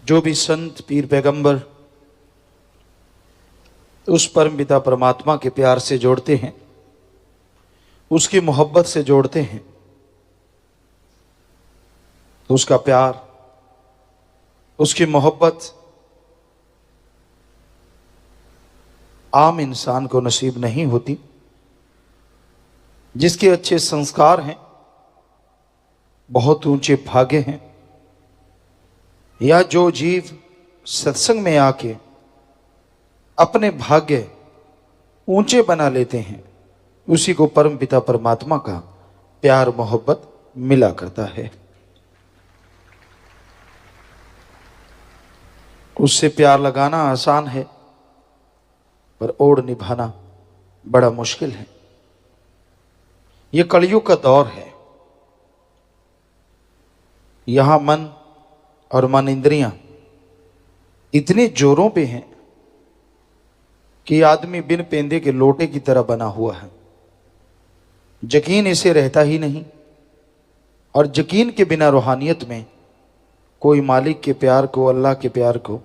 जो भी संत पीर पैगंबर उस परम पिता परमात्मा के प्यार से जोड़ते हैं, उसकी मोहब्बत से जोड़ते हैं, तो उसका प्यार, उसकी मोहब्बत आम इंसान को नसीब नहीं होती। जिसके अच्छे संस्कार हैं, बहुत ऊंचे भाग्य हैं, या जो जीव सत्संग में आके अपने भाग्य ऊंचे बना लेते हैं, उसी को परम पिता परमात्मा का प्यार मोहब्बत मिला करता है। उससे प्यार लगाना आसान है, पर ओढ़ निभाना बड़ा मुश्किल है। यह कलयुग का दौर है। यहां मन और मन इंद्रियां इतने जोरों पे हैं कि आदमी बिन पेंदे के लोटे की तरह बना हुआ है। यकीन इसे रहता ही नहीं, और यकीन के बिना रूहानियत में कोई मालिक के प्यार को, अल्लाह के प्यार को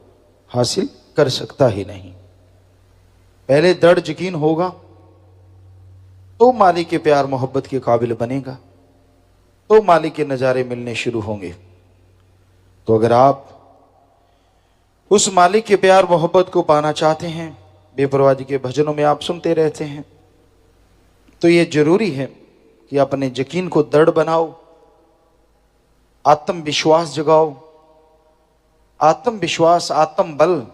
हासिल कर सकता ही नहीं। पहले दृढ़ यकीन होगा तो मालिक के प्यार मोहब्बत के काबिल बनेगा, तो मालिक के नज़ारे मिलने शुरू होंगे। तो अगर आप उस मालिक के प्यार मोहब्बत को पाना चाहते हैं, बेपरवाह जी के भजनों में आप सुनते रहते हैं, तो ये जरूरी है कि अपने यकीन को दृढ़ बनाओ, आत्मविश्वास जगाओ। आत्मविश्वास, आत्म बल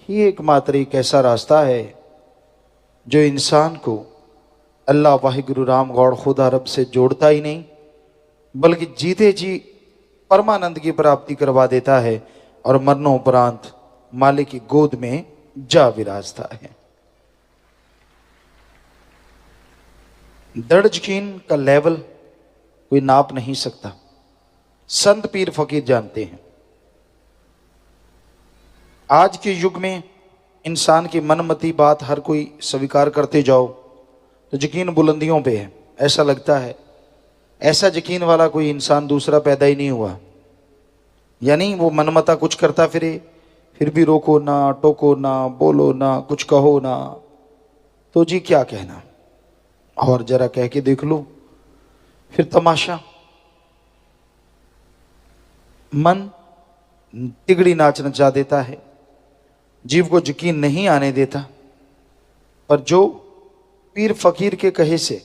ही एकमात्र एक ऐसा रास्ता है जो इंसान को अल्लाह वाहिगुरु राम गौड़ खुदा रब से जोड़ता ही नहीं, बल्कि जीते जी परमानंद की प्राप्ति करवा देता है और मरणोपरांत मालिक की गोद में जा विराजता है। दृढ़ यकीन का लेवल कोई नाप नहीं सकता। संत पीर फकीर जानते हैं। आज के युग में इंसान की मनमती बात हर कोई स्वीकार करते जाओ तो यकीन बुलंदियों पे है। ऐसा लगता है ऐसा यकीन वाला कोई इंसान दूसरा पैदा ही नहीं हुआ। यानी वो मनमता कुछ करता फिरे, फिर भी रोको ना, टोको ना, बोलो ना, कुछ कहो ना, तो जी क्या कहना, और जरा कह के देख लो, फिर तमाशा। मन तिगड़ी नाच नचा देता है, जीव को यकीन नहीं आने देता। पर जो पीर फकीर के कहे से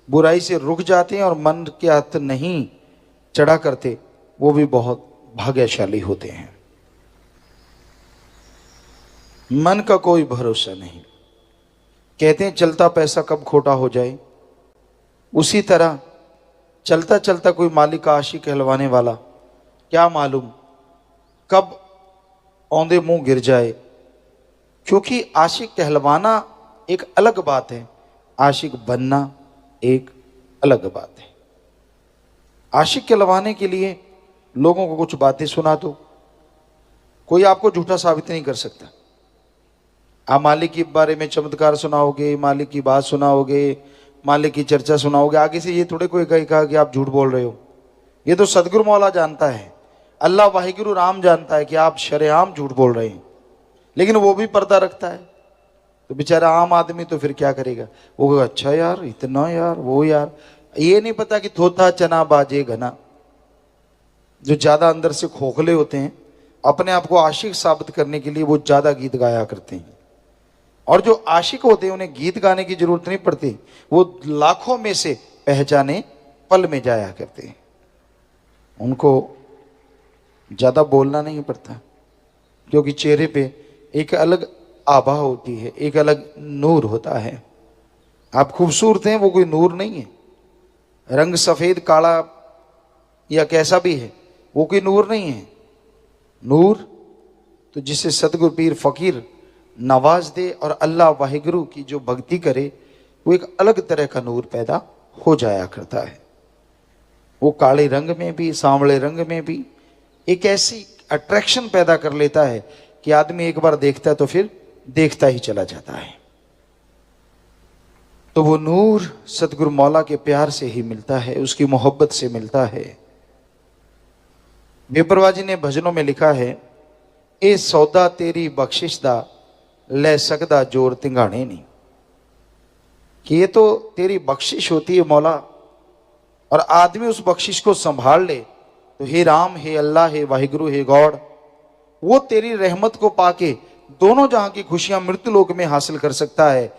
बुराई से रुक जाते हैं और मन के हाथ नहीं चढ़ा करते, वो भी बहुत भाग्यशाली होते हैं। मन का कोई भरोसा नहीं। कहते हैं चलता पैसा कब खोटा हो जाए, उसी तरह चलता चलता कोई मालिक का आशिक कहलवाने वाला, क्या मालूम कब औंधे मुंह गिर जाए। क्योंकि आशिक कहलवाना एक अलग बात है, आशिक बनना एक अलग बात है। आशिक कहलवाने के लिए लोगों को कुछ बातें सुना दो, कोई आपको झूठा साबित नहीं कर सकता। आप मालिक के बारे में चमत्कार सुनाओगे, मालिक की बात सुनाओगे, मालिक की चर्चा सुनाओगे, आगे से ये थोड़े कोई कहेगा कि आप झूठ बोल रहे हो। ये तो सदगुरु मौला जानता है, अल्लाह वाहिगुरु राम जानता है कि आप शरेआम झूठ बोल रहे हैं, लेकिन वो भी पर्दा रखता है। तो बेचारा आम आदमी तो फिर क्या करेगा, वो कहेगा अच्छा यार, इतना यार, वो यार। ये नहीं पता कि थोथा चना बाजे घना। जो ज्यादा अंदर से खोखले होते हैं, अपने आप को आशिक साबित करने के लिए वो ज्यादा गीत गाया करते हैं, और जो आशिक होते हैं उन्हें गीत गाने की जरूरत नहीं पड़ती, वो लाखों में से पहचाने पल में जाया करते हैं। उनको ज्यादा बोलना नहीं पड़ता, क्योंकि चेहरे पे एक अलग आभा होती है, एक अलग नूर होता है। आप खूबसूरत हैं, वो कोई नूर नहीं है। रंग सफेद काला या कैसा भी है, वो कोई नूर नहीं है। नूर तो जिसे सतगुरु पीर फकीर नवाज दे और अल्लाह वाहिगुरु की जो भक्ति करे, वो एक अलग तरह का नूर पैदा हो जाया करता है। वो काले रंग में भी, सांवले रंग में भी एक ऐसी अट्रैक्शन पैदा कर लेता है कि आदमी एक बार देखता है तो फिर देखता ही चला जाता है। तो वो नूर सतगुरु मौला के प्यार से ही मिलता है, उसकी मोहब्बत से मिलता है। बेपरवाह जी ने भजनों में लिखा है, ए सौदा तेरी बख्शिश दा ले सकदा जोर तिंगाने नहीं, कि ये तो तेरी बख्शिश होती है मौला, और आदमी उस बख्शिश को संभाल ले तो हे राम, हे अल्लाह, हे वाहिगुरु, हे गॉड, वो तेरी रहमत को पाके दोनों जहां की खुशियां मृत्यु लोक में हासिल कर सकता है।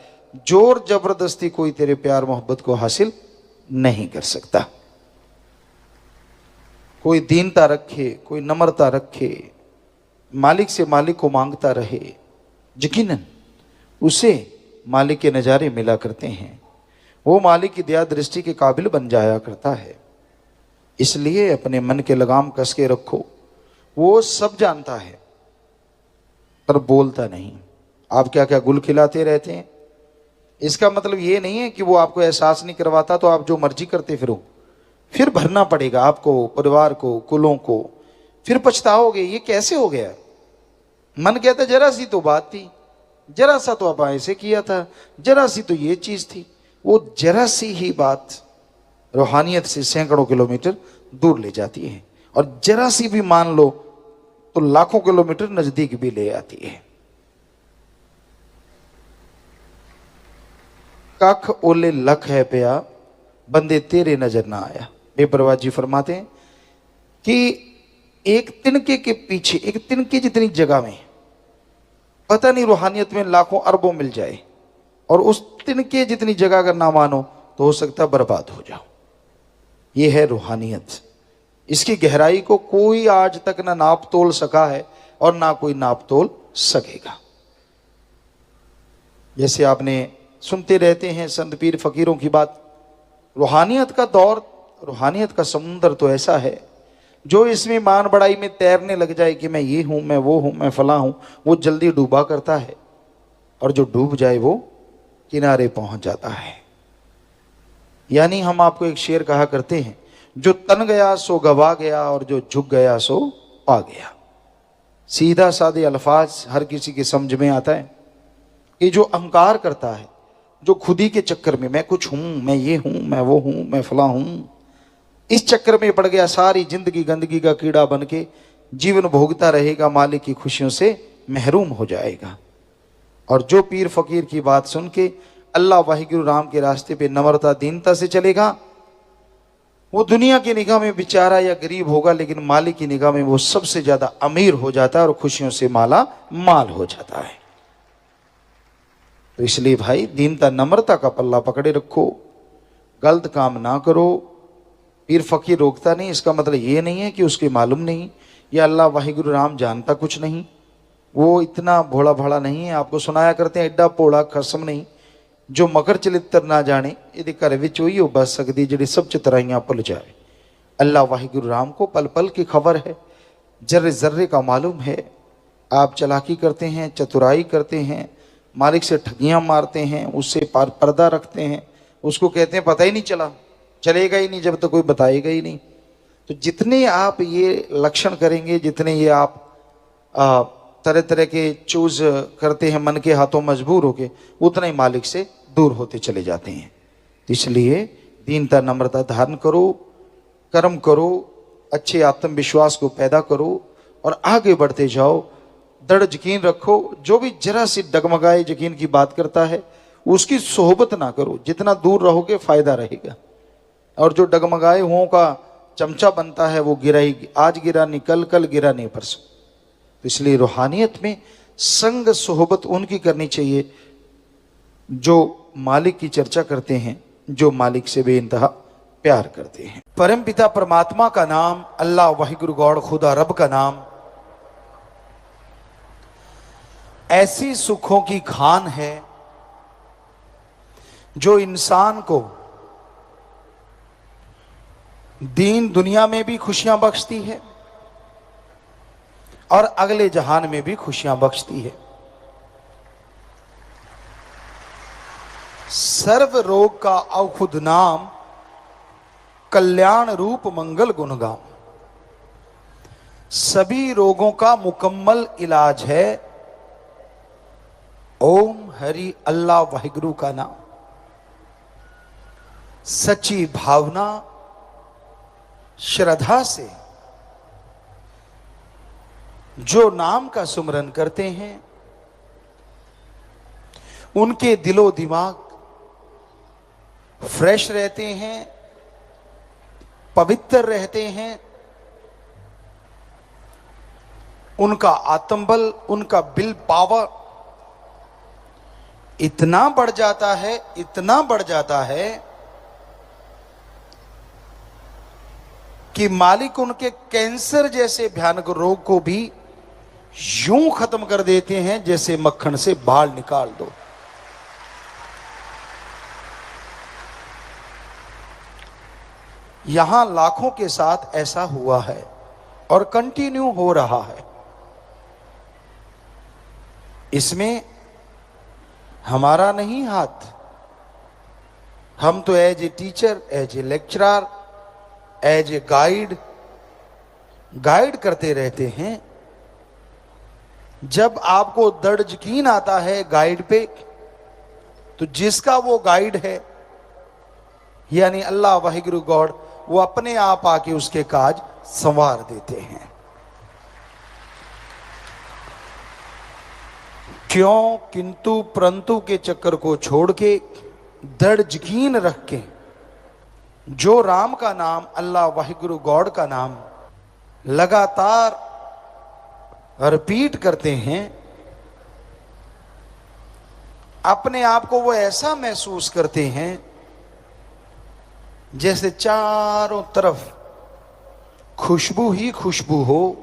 जोर जबरदस्ती कोई तेरे प्यार मोहब्बत को हासिल नहीं कर सकता। कोई दीनता रखे, कोई नम्रता रखे, मालिक से मालिक को मांगता रहे, यकीनन उसे मालिक के नजारे मिला करते हैं, वो मालिक की दया दृष्टि के काबिल बन जाया करता है। इसलिए अपने मन के लगाम कस के रखो। वो सब जानता है पर बोलता नहीं। आप क्या क्या गुल खिलाते रहते हैं, इसका मतलब ये नहीं है कि वो आपको एहसास नहीं करवाता तो आप जो मर्जी करते फिरो, फिर भरना पड़ेगा आपको, परिवार को, कुलों को, फिर पछताओगे ये कैसे हो गया। मन कहता जरा सी तो बात थी, जरा सा तो आप ऐसे किया था, जरा सी तो ये चीज थी। वो जरा सी ही बात रूहानियत से सैकड़ों किलोमीटर दूर ले जाती है, और जरा सी भी मान लो तो लाखों किलोमीटर नजदीक भी ले आती है। कख ओले लख है पिया, बंदे तेरे नजर ना आया। बेपरवाह जी फरमाते हैं कि एक तिनके के पीछे, एक तिनके जितनी जगह में पता नहीं रूहानियत में लाखों अरबों मिल जाए, और उस तिनके जितनी जगह अगर ना मानो तो हो सकता है बर्बाद हो जाओ। ये है रूहानियत। इसकी गहराई को कोई आज तक ना नाप तोल सका है और ना कोई नाप तोल सकेगा। जैसे आपने सुनते रहते हैं संत पीर फकीरों की बात, रूहानियत का दौर, रूहानियत का समुंदर तो ऐसा है, जो इसमें मान बड़ाई में तैरने लग जाए कि मैं ये हूं, मैं वो हूं, मैं फला हूं, वो जल्दी डूबा करता है, और जो डूब जाए वो किनारे पहुंच जाता है। यानी हम आपको एक शेर कहा करते हैं, जो तन गया सो गवा गया, और जो झुक गया सो पा गया। सीधा सादे अल्फाज हर किसी के समझ में आता है कि जो अहंकार करता है, जो खुदी के चक्कर में मैं कुछ हूं, मैं ये हूं, मैं वो हूं, मैं फला हूं, इस चक्कर में पड़ गया, सारी जिंदगी गंदगी का कीड़ा बन के जीवन भोगता रहेगा, मालिक की खुशियों से महरूम हो जाएगा। और जो पीर फकीर की बात सुन के अल्लाह वाहिगुरु राम के रास्ते पे नम्रता दीनता से चलेगा, वो दुनिया की निगाह में बेचारा या गरीब होगा, लेकिन मालिक की निगाह में वो सबसे ज्यादा अमीर हो जाता है और खुशियों से माला माल हो जाता है। तो इसलिए भाई दीनता नम्रता का पल्ला पकड़े रखो, गलत काम ना करो। पीर फकीर रोकता नहीं, इसका मतलब ये नहीं है कि उसके मालूम नहीं, या अल्लाह वाहिगुरु राम जानता कुछ नहीं, वो इतना भोला भाला नहीं है। आपको सुनाया करते हैं, एडा भोला खसम नहीं जो मकर चलित्र ना जाने, ये घर विच ही बस सकती जिहड़ी सब चितराइयां भुल जाए। अल्लाह वाहिगुरु राम को पल पल की खबर है, जर्रे जर्रे का मालूम है। आप चालाकी करते हैं, चतुराई करते हैं, मालिक से ठगियां मारते हैं, उससे पर्दा रखते हैं, उसको कहते हैं पता ही नहीं चला, चलेगा ही नहीं जब तक कोई बताएगा ही नहीं। तो जितने आप ये लक्षण करेंगे, जितने ये आप तरह तरह के चूज करते हैं मन के हाथों मजबूर होके, उतना ही मालिक से दूर होते चले जाते हैं। इसलिए दीनता नम्रता धारण करो, कर्म करो, अच्छे आत्मविश्वास को पैदा करो और आगे बढ़ते जाओ। दृढ़ यकीन रखो, जो भी जरा सी डगमगाए यकीन की बात करता है उसकी सोहबत ना करो, जितना दूर रहोगे फायदा रहेगा। और जो डगमगाए हुओं का चमचा बनता है वो गिरा ही, आज गिरा नहीं कल, कल गिरा नहीं परसों। तो इसलिए रूहानियत में संग सोहबत उनकी करनी चाहिए जो मालिक की चर्चा करते हैं, जो मालिक से बेइंतहा प्यार करते हैं। परम पिता परमात्मा का नाम, अल्लाह वाहिगुरु गॉड खुदा रब का नाम ऐसी सुखों की खान है जो इंसान को दीन दुनिया में भी खुशियां बख्शती है और अगले जहान में भी खुशियां बख्शती है। सर्व रोग का औखुद नाम, कल्याण रूप मंगल गुणगाम। सभी रोगों का मुकम्मल इलाज है ओम हरि अल्लाह वाहिगुरु का नाम। सच्ची भावना श्रद्धा से जो नाम का सुमरन करते हैं उनके दिलो दिमाग फ्रेश रहते हैं, पवित्र रहते हैं, उनका आत्मबल, उनका विल पावर इतना बढ़ जाता है, इतना बढ़ जाता है कि मालिक उनके कैंसर जैसे भयानक रोग को भी यूं खत्म कर देते हैं जैसे मक्खन से बाल निकाल दो। यहां लाखों के साथ ऐसा हुआ है और कंटिन्यू हो रहा है। इसमें हमारा नहीं हाथ। हम तो as a teacher, as a lecturer, as a guide करते रहते हैं। जब आपको दृढ़ यकीन आता है गाइड पे, तो जिसका वो गाइड है यानी अल्लाह वाहिगुरु गॉड, वो अपने आप आके उसके काज संवार देते हैं। क्यों, किंतु परंतु के चक्कर को छोड़ के दृढ़ यकीन रख के जो राम का नाम, अल्लाह वाहिगुरु गॉड का नाम लगातार रिपीट करते हैं, अपने आप को वो ऐसा महसूस करते हैं जैसे चारों तरफ खुशबू ही खुशबू हो,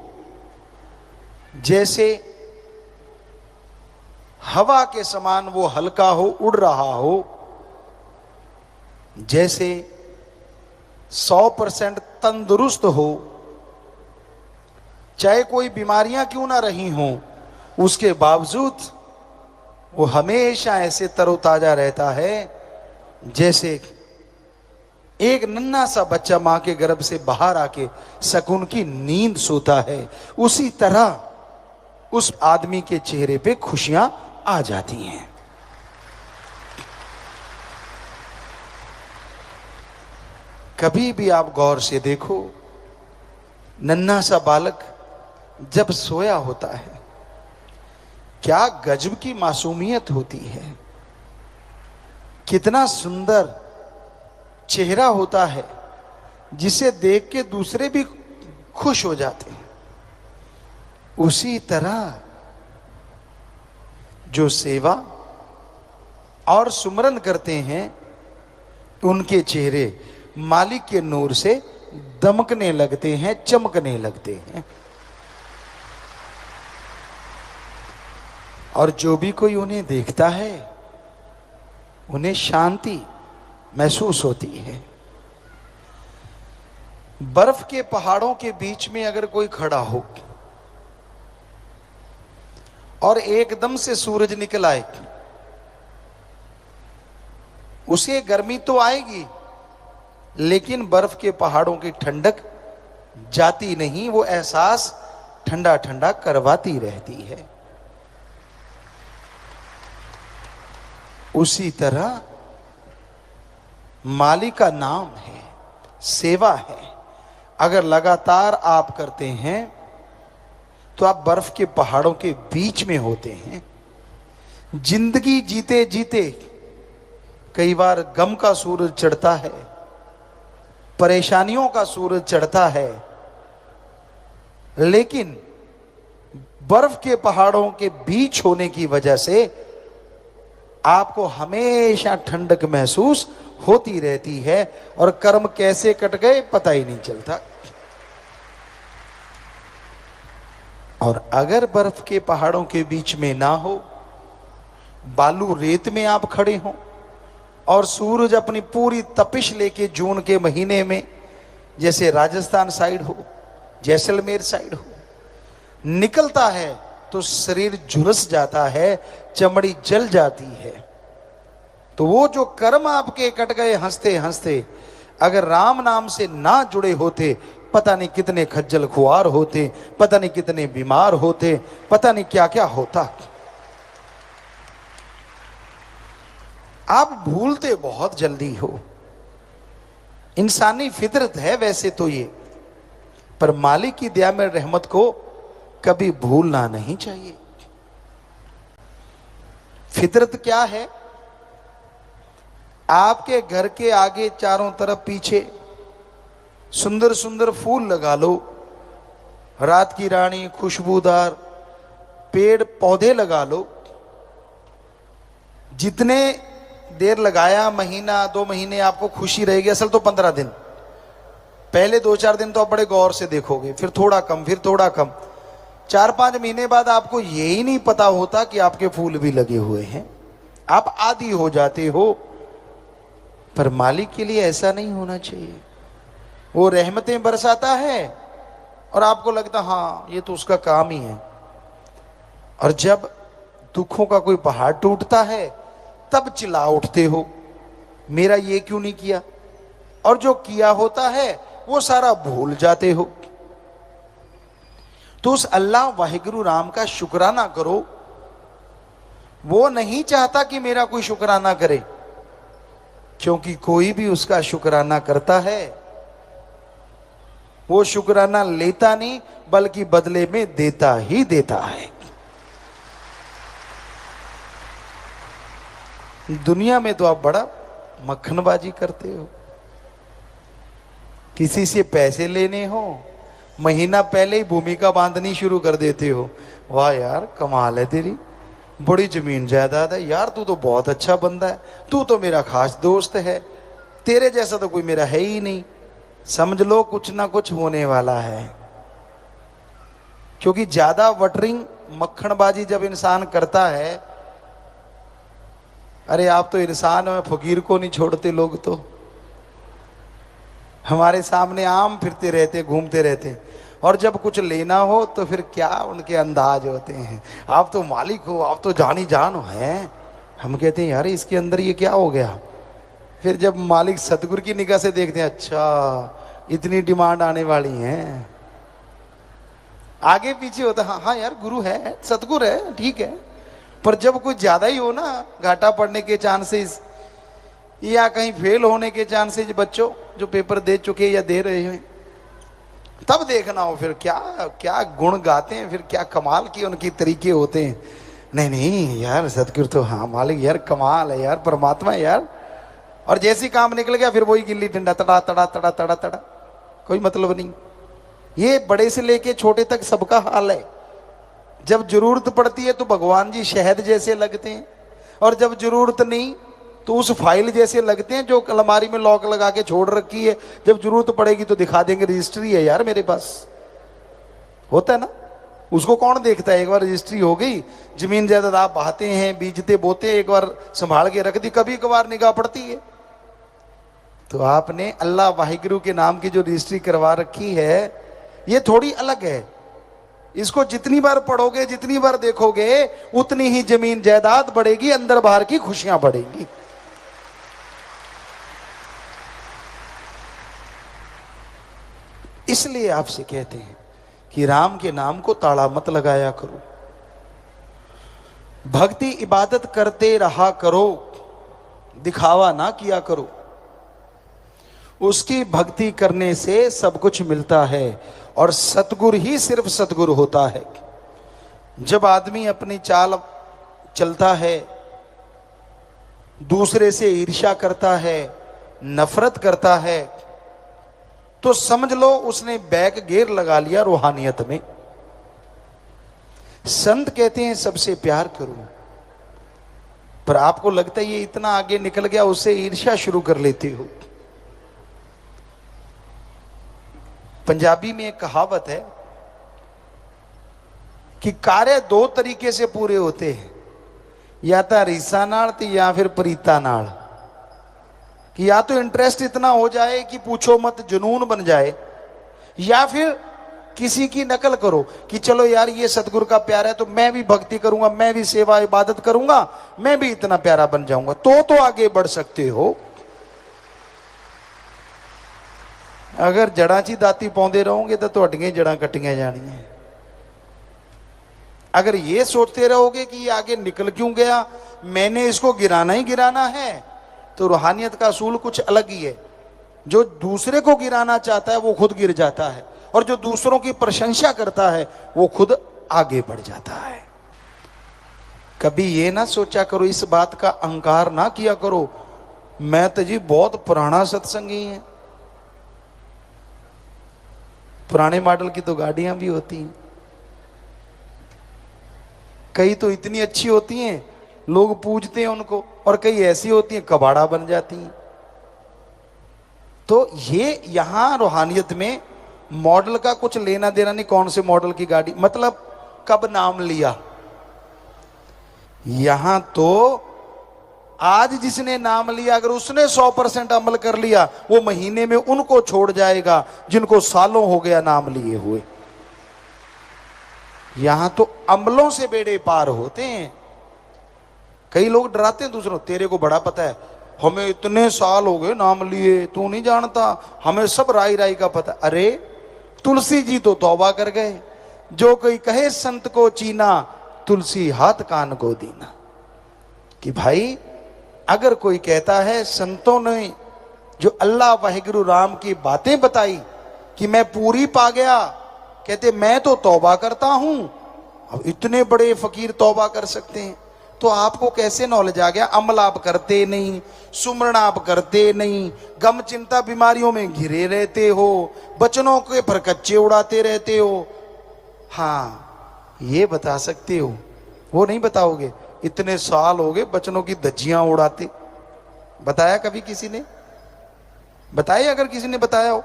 जैसे हवा के समान वो हल्का हो, उड़ रहा हो, जैसे 100% तंदुरुस्त हो, चाहे कोई बीमारियां क्यों ना रही हों, उसके बावजूद वो हमेशा ऐसे तरोताजा रहता है जैसे एक नन्हा सा बच्चा मां के गर्भ से बाहर आके सुकून की नींद सोता है। उसी तरह उस आदमी के चेहरे पे खुशियां आ जाती हैं। कभी भी आप गौर से देखो, नन्हा सा बालक जब सोया होता है, क्या गजब की मासूमियत होती है, कितना सुंदर चेहरा होता है जिसे देख के दूसरे भी खुश हो जाते हैं। उसी तरह जो सेवा और सुमरन करते हैं, उनके चेहरे मालिक के नूर से दमकने लगते हैं, चमकने लगते हैं। और जो भी कोई उन्हें देखता है, उन्हें शांति महसूस होती है। बर्फ के पहाड़ों के बीच में अगर कोई खड़ा हो और एकदम से सूरज निकल आए, उसे गर्मी तो आएगी, लेकिन बर्फ के पहाड़ों की ठंडक जाती नहीं, वो एहसास ठंडा ठंडा करवाती रहती है। उसी तरह मालिक का नाम है, सेवा है, अगर लगातार आप करते हैं तो आप बर्फ के पहाड़ों के बीच में होते हैं। जिंदगी जीते जीते कई बार गम का सूरज चढ़ता है, परेशानियों का सूरज चढ़ता है, लेकिन बर्फ के पहाड़ों के बीच होने की वजह से आपको हमेशा ठंडक महसूस होती रहती है और कर्म कैसे कट गए पता ही नहीं चलता। और अगर बर्फ के पहाड़ों के बीच में ना हो, बालू रेत में आप खड़े हो और सूरज अपनी पूरी तपिश लेके जून के महीने में, जैसे राजस्थान साइड हो, जैसलमेर साइड हो, निकलता है तो शरीर झुलस जाता है, चमड़ी जल जाती है। तो वो जो कर्म आपके कट गए हंसते हंसते, अगर राम नाम से ना जुड़े होते, पता नहीं कितने खज्जल खुआर होते, पता नहीं कितने बीमार होते, पता नहीं क्या क्या होता। आप भूलते बहुत जल्दी हो, इंसानी फितरत है वैसे तो ये, पर मालिक की दया में रहमत को कभी भूलना नहीं चाहिए। फितरत क्या है? आपके घर के आगे चारों तरफ पीछे सुंदर सुंदर फूल लगा लो, रात की रानी, खुशबूदार पेड़ पौधे लगा लो। जितने देर लगाया, महीना 2 महीने, आपको खुशी रहेगी। असल तो 15 दिन, पहले 2-4 दिन तो आप बड़े गौर से देखोगे, फिर थोड़ा कम, फिर थोड़ा कम। 4-5 महीने बाद आपको यही नहीं पता होता कि आपके फूल भी लगे हुए हैं। आप आदी हो जाते हो। पर मालिक के लिए ऐसा नहीं होना चाहिए। वो रहमतें बरसाता है और आपको लगता हाँ ये तो उसका काम ही है। और जब दुखों का कोई पहाड़ टूटता है तब चिल्ला उठते हो, मेरा ये क्यों नहीं किया। और जो किया होता है वो सारा भूल जाते हो। तो उस अल्लाह वाहिगुरु राम का शुक्राना करो। वो नहीं चाहता कि मेरा कोई शुक्राना करे, क्योंकि कोई भी उसका शुक्राना करता है वो शुक्राना लेता नहीं बल्कि बदले में देता ही देता है। दुनिया में तो आप बड़ा मक्खनबाजी करते हो। किसी से पैसे लेने हो, महीना पहले ही भूमिका बांधनी शुरू कर देते हो। वाह यार कमाल है तेरी, बड़ी जमीन जायदाद है यार, तू तो बहुत अच्छा बंदा है, तू तो मेरा खास दोस्त है, तेरे जैसा तो कोई मेरा है ही नहीं। समझ लो कुछ ना कुछ होने वाला है। क्योंकि ज्यादा वटरिंग, मक्खनबाजी जब इंसान करता है, अरे आप तो इंसान हो, फकीर को नहीं छोड़ते लोग। तो हमारे सामने आम फिरते रहते, घूमते रहते, और जब कुछ लेना हो तो फिर क्या उनके अंदाज होते हैं, आप तो मालिक हो, आप तो जानी जान हो हैं। हम कहते हैं यार इसके अंदर ये क्या हो गया। फिर जब मालिक सतगुरु की निगाह से देखते हैं, अच्छा इतनी डिमांड आने वाली है, आगे पीछे होता हाँ हाँ यार गुरु है, सतगुरु है, ठीक है। पर जब कुछ ज्यादा ही हो ना, घाटा पड़ने के चांसेस या कहीं फेल होने के चांसेस, बच्चों जो पेपर दे चुके या दे रहे हैं, तब देखना हो फिर क्या क्या गुण गाते हैं, फिर क्या कमाल की उनकी तरीके होते हैं। नहीं नहीं यार सतगुरु तो हाँ मालिक यार कमाल है यार, परमात्मा है यार। और जैसी काम निकल गया फिर वही गिल्ली डंडा, तड़ा तड़ा तड़ा तड़ा तड़ा, कोई मतलब नहीं। ये बड़े से लेके छोटे तक सबका हाल है। जब जरूरत पड़ती है तो भगवान जी शहद जैसे लगते हैं, और जब जरूरत नहीं तो उस फाइल जैसे लगते हैं जो अलमारी में लॉक लगा के छोड़ रखी है। जब जरूरत पड़ेगी तो दिखा देंगे, रजिस्ट्री है यार मेरे पास, होता है ना। उसको कौन देखता है, एक बार रजिस्ट्री हो गई, जमीन जायदाद आप बहाते हैं, बीजते बोते, एक बार संभाल के रख दी, कभी कभार निगाह पड़ती है। तो आपने अल्लाह वाहिगुरु के नाम की जो रजिस्ट्री करवा रखी है ये थोड़ी अलग है। इसको जितनी बार पढ़ोगे, जितनी बार देखोगे, उतनी ही जमीन जायदाद बढ़ेगी, अंदर बाहर की खुशियां बढ़ेंगी। इसलिए आपसे कहते हैं कि राम के नाम को ताड़ा मत लगाया करो, भक्ति इबादत करते रहा करो, दिखावा ना किया करो। उसकी भक्ति करने से सब कुछ मिलता है, और सतगुरु ही सिर्फ सतगुरु होता है। जब आदमी अपनी चाल चलता है, दूसरे से ईर्ष्या करता है, नफरत करता है, तो समझ लो उसने बैक गियर लगा लिया रूहानियत में। संत कहते हैं सबसे प्यार करो, पर आपको लगता है ये इतना आगे निकल गया, उससे ईर्ष्या शुरू कर लेते हो। पंजाबी में एक कहावत है कि कार्य 2 तरीके से पूरे होते हैं, या तो रीसा नाल या फिर प्रीता नाल। कि या तो इंटरेस्ट इतना हो जाए कि पूछो मत, जुनून बन जाए, या फिर किसी की नकल करो कि चलो यार ये सतगुरु का प्यार है तो मैं भी भक्ति करूंगा, मैं भी सेवा इबादत करूंगा, मैं भी इतना प्यारा बन जाऊंगा। तो आगे बढ़ सकते हो। अगर जड़ा ची दाती पाउंदे रहोगे तो तुहाडियां जड़ा कट्टियां जानियां। अगर ये सोचते रहोगे कि ये आगे निकल क्यों गया, मैंने इसको गिराना ही गिराना है, तो रूहानियत का असूल कुछ अलग ही है। जो दूसरे को गिराना चाहता है वो खुद गिर जाता है, और जो दूसरों की प्रशंसा करता है वो खुद आगे बढ़ जाता है। कभी ये ना सोचा करो, इस बात का अहंकार ना किया करो, मैं तो जी बहुत पुराना सत्संगी है। पुराने मॉडल की तो गाड़ियां भी होती हैं, कई तो इतनी अच्छी होती हैं लोग पूजते हैं उनको, और कई ऐसी होती हैं कबाड़ा बन जाती हैं। तो ये यहां रूहानियत में मॉडल का कुछ लेना देना नहीं, कौन से मॉडल की गाड़ी, मतलब कब नाम लिया। यहां तो आज जिसने नाम लिया, अगर उसने 100% अमल कर लिया, वो महीने में उनको छोड़ जाएगा जिनको सालों हो गया नाम लिए हुए। यहां तो अमलों से बेड़े पार होते हैं। कई लोग डराते हैं दूसरों, तेरे को बड़ा पता है, हमें इतने साल हो गए नाम लिए, तू नहीं जानता, हमें सब राई राई का पता। अरे तुलसी जी तो तौबा कर गए, जो कोई कहे संत को चीना, तुलसी हाथ कान को दीना। कि भाई अगर कोई कहता है संतों ने जो अल्लाह वाहिगुरु राम की बातें बताई कि मैं पूरी पा गया, कहते मैं तो तौबा करता हूं, अब इतने बड़े फकीर तौबा कर सकते हैं, तो आपको कैसे नॉलेज आ गया? अमल आप करते नहीं, सुमरण आप करते नहीं, गम चिंता बीमारियों में घिरे रहते हो, बचनों के पर कच्चे उड़ाते रहते हो। हाँ ये बता सकते हो, वो नहीं बताओगे इतने साल हो गए बचनों की धज्जियां उड़ाते। बताया कभी किसी ने? बताया? अगर किसी ने बताया हो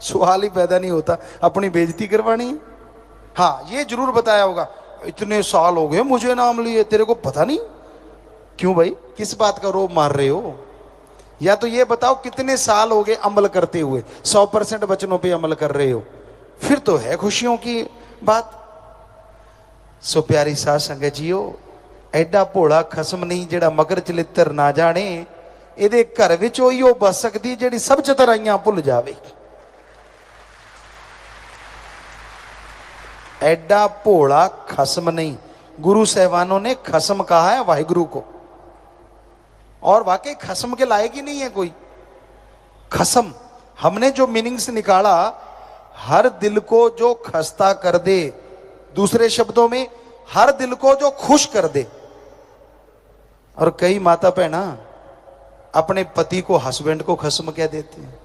सवाल ही पैदा नहीं होता, अपनी बेइज्जती करवानी है। हाँ ये जरूर बताया होगा, इतने साल हो गए मुझे नाम लिए, तेरे को पता नहीं। क्यों भाई, किस बात का रोब मार रहे हो? या तो ये बताओ कितने साल हो गए अमल करते हुए, 100% वचनों पे अमल कर रहे हो, फिर तो है खुशियों की बात। सो प्यारी साध संगत जीओ, एडा भोला खसम नहीं जेड़ा मगर चलित्र ना जाने, ਇਹਦੇ घर विच ਉਹੀ ਉਹ बस सकती ਜਿਹੜੀ सब चतुराइयां भुल जावे। एडा भोला खसम नहीं, गुरु साहबानों ने खसम कहा है वाहिगुरु को, और वाकई खसम के लायक ही नहीं है कोई। खसम हमने जो मीनिंग्स निकाला, हर दिल को जो खस्ता कर दे, दूसरे शब्दों में हर दिल को जो खुश कर दे। और कई माता बहना अपने पति को, हस्बैंड को खसम कह देते हैं।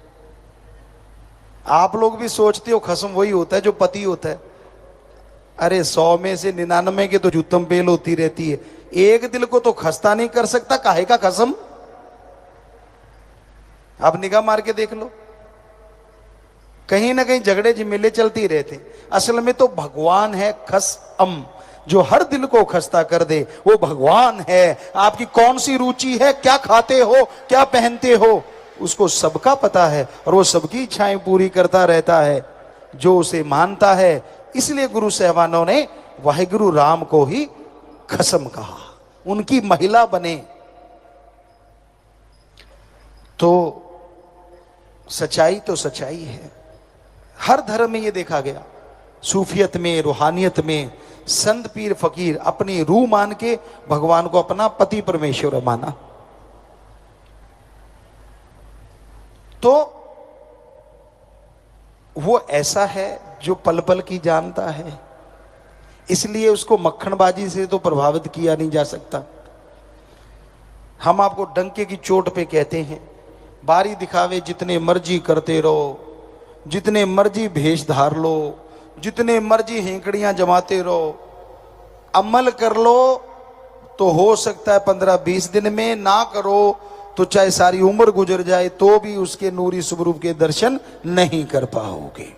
आप लोग भी सोचते हो खसम वही होता है जो पति होता है। अरे 100 में से 99 के तो जूतम पेल होती रहती है, एक दिल को तो खस्ता नहीं कर सकता, काहे का खसम? आप निगाह मार के देख लो, कहीं ना कहीं झगड़े झमेले चलती रहते। असल में तो भगवान है खसम, जो हर दिल को खस्ता कर दे, वो भगवान है। आपकी कौन सी रुचि है, क्या खाते हो, क्या पहनते हो, उसको सबका पता है, और वो सबकी इच्छाएं पूरी करता रहता है जो उसे मानता है। इसलिए गुरु साहबानों ने वाहिगुरु राम को ही खसम कहा, उनकी महिला बने। तो सच्चाई तो सच्चाई है, हर धर्म में ये देखा गया। सूफियत में, रूहानियत में संत पीर फकीर अपनी रूह मान के भगवान को अपना पति परमेश्वर माना। तो वो ऐसा है जो पल पल की जानता है, इसलिए उसको मक्खनबाजी से तो प्रभावित किया नहीं जा सकता। हम आपको डंके की चोट पे कहते हैं, बारी दिखावे जितने मर्जी करते रहो, जितने मर्जी भेष धार लो, जितने मर्जी हेंकड़ियां जमाते रहो, अमल कर लो तो हो सकता है 15-20 दिन में, ना करो तो चाहे सारी उम्र गुजर जाए तो भी उसके नूरी स्वरूप के दर्शन नहीं कर पाओगे।